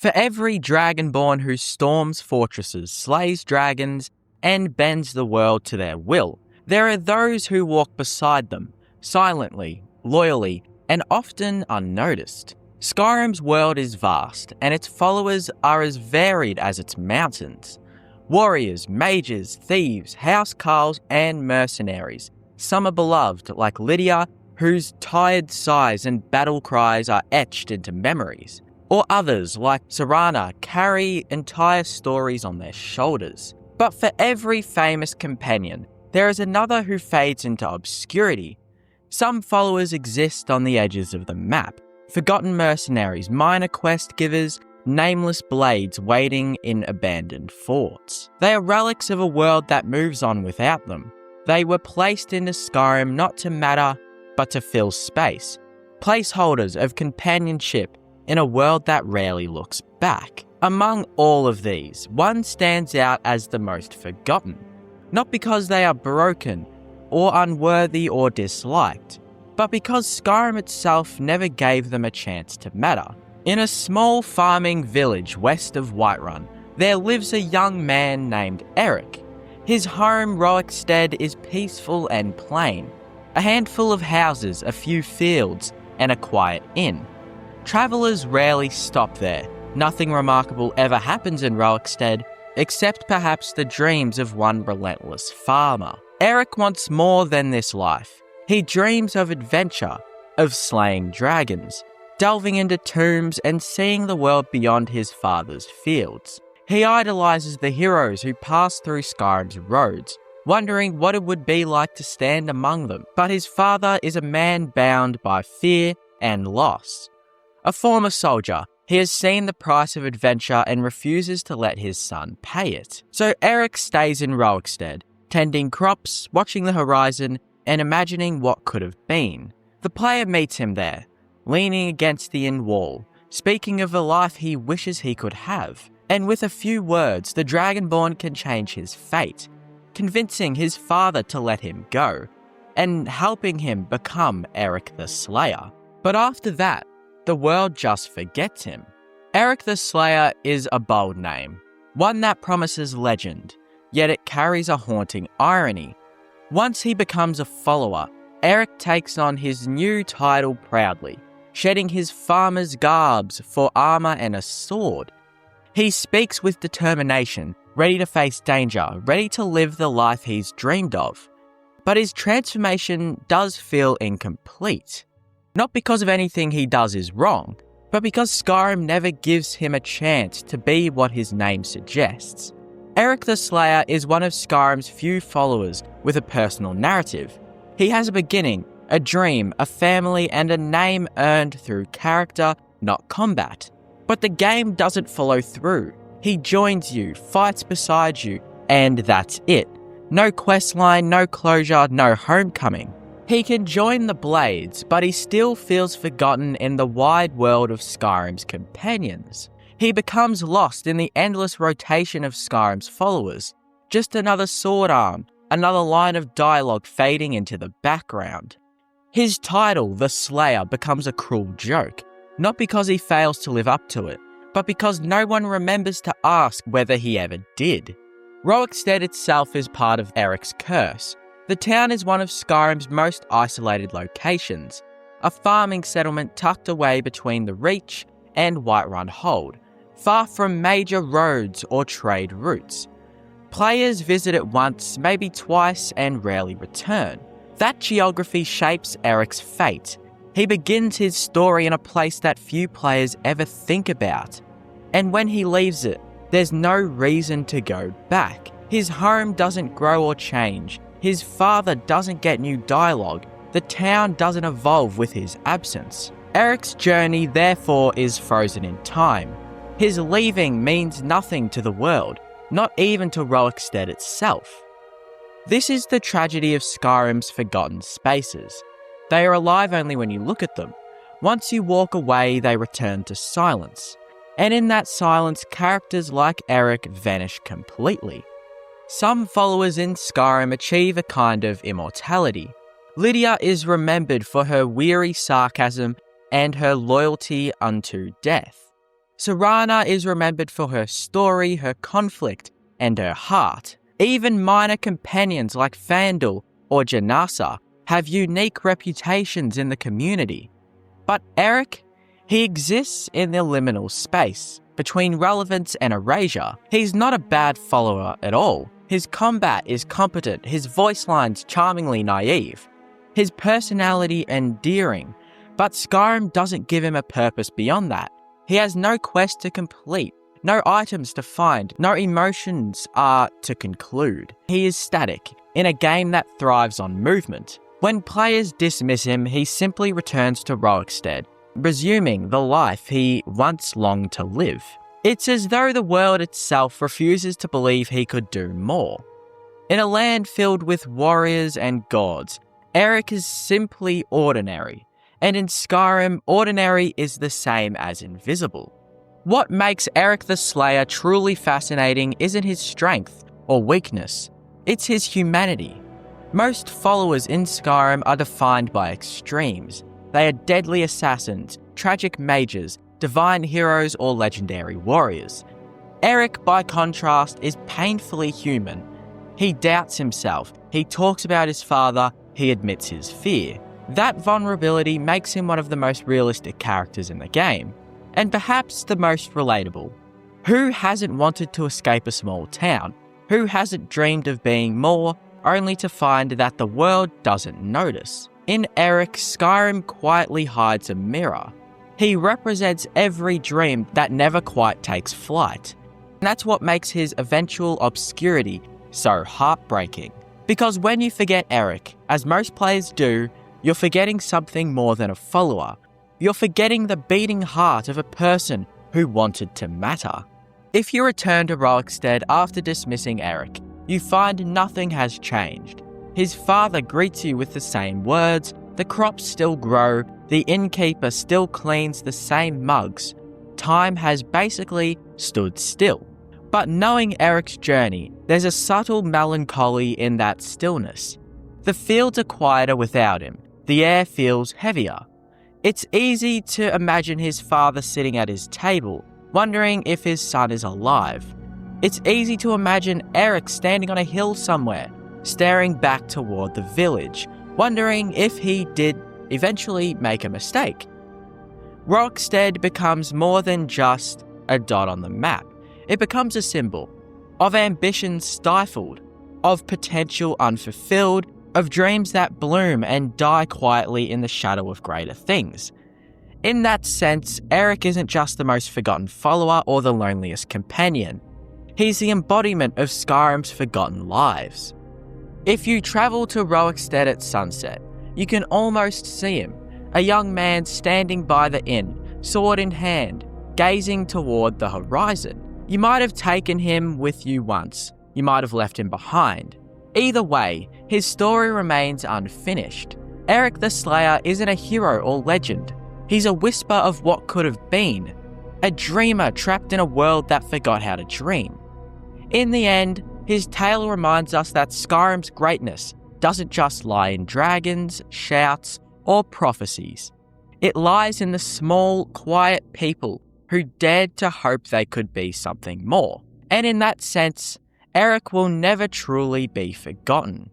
For every dragonborn who storms fortresses, slays dragons, and bends the world to their will, there are those who walk beside them, silently, loyally, and often unnoticed. Skyrim's world is vast, and its followers are as varied as its mountains. Warriors, mages, thieves, housecarls, and mercenaries. Some are beloved, like Lydia, whose tired sighs and battle cries are etched into memories. Or others, like Serana, carry entire stories on their shoulders. But for every famous companion, there is another who fades into obscurity. Some followers exist on the edges of the map, forgotten mercenaries, minor quest givers, nameless blades waiting in abandoned forts. They are relics of a world that moves on without them. They were placed into Skyrim not to matter, but to fill space. Placeholders of companionship in a world that rarely looks back. Among all of these, one stands out as the most forgotten. Not because they are broken, or unworthy or disliked, but because Skyrim itself never gave them a chance to matter. In a small farming village west of Whiterun, there lives a young man named Eric. His home, Roekstead, is peaceful and plain. A handful of houses, a few fields, and a quiet inn. Travellers rarely stop there. Nothing remarkable ever happens in Roekstead, except perhaps the dreams of one relentless farmer. Eric wants more than this life. He dreams of adventure, of slaying dragons, delving into tombs and seeing the world beyond his father's fields. He idolizes the heroes who pass through Skyrim's roads, wondering what it would be like to stand among them. But his father is a man bound by fear and loss. A former soldier, he has seen the price of adventure and refuses to let his son pay it. So Eric stays in Roekstead, tending crops, watching the horizon, and imagining what could have been. The player meets him there, leaning against the inn wall, speaking of the life he wishes he could have. And with a few words, the Dragonborn can change his fate, convincing his father to let him go, and helping him become Eric the Slayer. But after that, the world just forgets him. Eric the Slayer is a bold name, one that promises legend, yet it carries a haunting irony. Once he becomes a follower, Eric takes on his new title proudly, shedding his farmer's garbs for armor and a sword. He speaks with determination, ready to face danger, ready to live the life he's dreamed of. But his transformation does feel incomplete. Not because of anything he does is wrong, but because Skyrim never gives him a chance to be what his name suggests. Eric the Slayer is one of Skyrim's few followers with a personal narrative. He has a beginning, a dream, a family, and a name earned through character, not combat. But the game doesn't follow through. He joins you, fights beside you, and that's it. No questline, no closure, no homecoming. He can join the Blades, but he still feels forgotten in the wide world of Skyrim's companions. He becomes lost in the endless rotation of Skyrim's followers. Just another sword arm, another line of dialogue fading into the background. His title, the Slayer, becomes a cruel joke, not because he fails to live up to it, but because no one remembers to ask whether he ever did. Roekstead itself is part of Eric's curse. The town is one of Skyrim's most isolated locations, a farming settlement tucked away between the Reach and Whiterun Hold, far from major roads or trade routes. Players visit it once, maybe twice, and rarely return. That geography shapes Eric's fate. He begins his story in a place that few players ever think about. And when he leaves it, there's no reason to go back. His home doesn't grow or change. His father doesn't get new dialogue. The town doesn't evolve with his absence. Eric's journey, therefore, is frozen in time. His leaving means nothing to the world, not even to Roekstead itself. This is the tragedy of Skyrim's forgotten spaces. They are alive only when you look at them. Once you walk away, they return to silence. And in that silence, characters like Eric vanish completely. Some followers in Skyrim achieve a kind of immortality. Lydia is remembered for her weary sarcasm and her loyalty unto death. Serana is remembered for her story, her conflict, and her heart. Even minor companions like Fandel or Janasa have unique reputations in the community. But Eric, he exists in the liminal space between relevance and erasure. He's not a bad follower at all. His combat is competent, his voice lines charmingly naive, his personality endearing, but Skyrim doesn't give him a purpose beyond that. He has no quest to complete, no items to find, no emotions to conclude. He is static, in a game that thrives on movement. When players dismiss him, he simply returns to Roekstead, resuming the life he once longed to live. It's as though the world itself refuses to believe he could do more. In a land filled with warriors and gods, Eric is simply ordinary, and in Skyrim, ordinary is the same as invisible. What makes Eric the Slayer truly fascinating isn't his strength or weakness, it's his humanity. Most followers in Skyrim are defined by extremes. They are deadly assassins, tragic mages, divine heroes, or legendary warriors. Eric, by contrast, is painfully human. He doubts himself, he talks about his father, he admits his fear. That vulnerability makes him one of the most realistic characters in the game, and perhaps the most relatable. Who hasn't wanted to escape a small town? Who hasn't dreamed of being more, only to find that the world doesn't notice? In Eric, Skyrim quietly hides a mirror. He represents every dream that never quite takes flight. And that's what makes his eventual obscurity so heartbreaking. Because when you forget Eric, as most players do, you're forgetting something more than a follower. You're forgetting the beating heart of a person who wanted to matter. If you return to Roekstead after dismissing Eric, you find nothing has changed. His father greets you with the same words, the crops still grow, the innkeeper still cleans the same mugs. Time has basically stood still. But knowing Eric's journey, there's a subtle melancholy in that stillness. The fields are quieter without him. The air feels heavier. It's easy to imagine his father sitting at his table, wondering if his son is alive. It's easy to imagine Eric standing on a hill somewhere, staring back toward the village, wondering if he did eventually make a mistake. Roekstead becomes more than just a dot on the map. It becomes a symbol of ambitions stifled, of potential unfulfilled, of dreams that bloom and die quietly in the shadow of greater things. In that sense, Eric isn't just the most forgotten follower or the loneliest companion. He's the embodiment of Skyrim's forgotten lives. If you travel to Roekstead at sunset, you can almost see him, a young man standing by the inn, sword in hand, gazing toward the horizon. You might have taken him with you once, you might have left him behind. Either way, his story remains unfinished. Eric the Slayer isn't a hero or legend. He's a whisper of what could have been, a dreamer trapped in a world that forgot how to dream. In the end, his tale reminds us that Skyrim's greatness doesn't just lie in dragons, shouts, or prophecies. It lies in the small, quiet people who dared to hope they could be something more. And in that sense, Eric will never truly be forgotten.